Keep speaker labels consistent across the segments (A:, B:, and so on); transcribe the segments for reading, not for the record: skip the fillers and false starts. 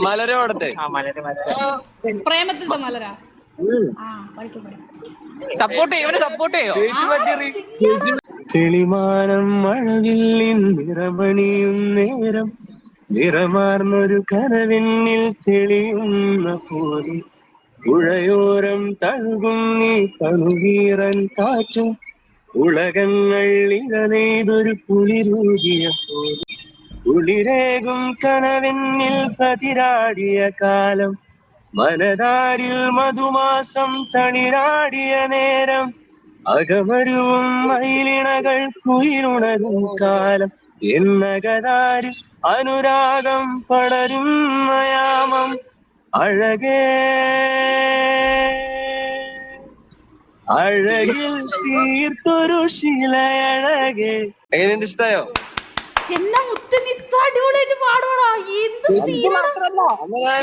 A: മലരോടത്തെ
B: പ്രേമത്തിന്റെ മലരാ
A: സപ്പോർട്ട് ചെയ്യും, സപ്പോർട്ട് ചെയ്യോ?
C: തെളിമാനം മഴവില്ലിൻ നിറമണിയും നേരം നിറമാർന്നൊരു കനവെന്നിൽ തെളിയുന്ന പോലെ പുഴയോരം തഴുകും നീ കണുവീറൻ കാറ്റും ഉലകങ്ങൾ ഇഴനെയ്തൊരു കുളിരൂകിയ പോലെ കുളിരേകും കനവെന്നിൽ പതിരാടിയ കാലം മനതാരിൽ മധുമാസം തളിരാടിയ നേരം അകമരുവും മയിലിണകൾ കുയിലുണരും കാലം എന്നകതാരിൽ അനുരാഗം പടരുന്ന യാമം അഴകേ അഴകിൽ തീർത്തൊരു ശിലയഴകേ.
A: എങ്ങനെയുണ്ട്, ഇഷ്ടായോ?
B: എന്നാ മുത്തനിത്ര അടിപൊളിയായിട്ട് പാടുവാടാ. എന്ത്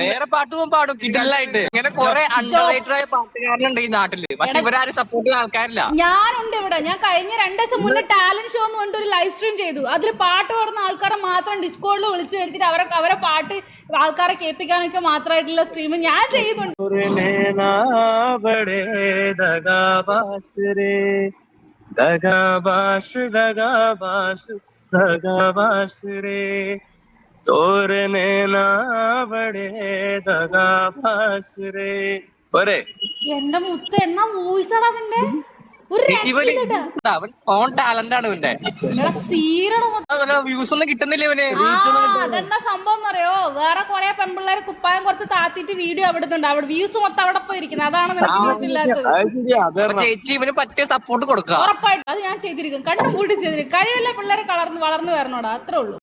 A: വേറെ പാട്ടും പാടും കിടലായിട്ട്. ഇങ്ങനെ കുറെ അണ്ടർറേറ്റഡ് ആയ പാട്ടുകാരുണ്ട് ഈ നാട്ടില്, പക്ഷെ ഇവരാരും സപ്പോർട്ട് ചെയ്യുന്ന ആൾക്കാരില്ല.
B: ഞാനുണ്ട് ഇവിടെ. ഞാൻ കഴിഞ്ഞ 2 ദിവസം മുന്നേ ടാലന്റ് ഷോ എന്ന് പറഞ്ഞിട്ട് ഒരു ലൈവ് സ്ട്രീം ചെയ്തു. അതിൽ പാട്ട് പാടുന്ന ആൾക്കാരെ മാത്രം ഡിസ്കോഡിൽ വിളിച്ചു വരുത്തിട്ട് അവരെ പാട്ട് ആൾക്കാരെ കേൾപ്പിക്കാനൊക്കെ മാത്രമായിട്ടുള്ള സ്ട്രീം ഞാൻ ചെയ്യുന്നുണ്ട്. എന്റെ മുത്ത എന്നാ വോയിസാടാ നിന്റെ.
A: അവൻ ഓൺ ടാലന്റ് ആണ് ഇവന്റെ. വ്യൂസ് ഒന്നും കിട്ടുന്നില്ല ഇവന്.
B: അതെന്താ സംഭവം എന്നറിയോ? വേറെ കുറെ പെൺപിള്ളേര് കുപ്പായം കുറച്ച് താത്തിട്ട് വീഡിയോ അവിടുന്നുണ്ട്. അവിടെ വ്യൂസ് മൊത്തം അവിടെ പോയിരിക്കുന്നത്. അതാണ് നിനക്ക് വ്യൂസ് ഇല്ലാത്തത്.
A: ചേച്ചി ഇവന് പറ്റിയ സപ്പോർട്ട് കൊടുക്കുക.
B: ഉറപ്പായിട്ടും അത് ഞാൻ ചെയ്തിരിക്കും. കണ്ടും കൂട്ടി ചെയ്തിരിക്കും. കഴിവില്ല പിള്ളേരെ വളർന്നു വരണോടാ, അത്രേ ഉള്ളൂ.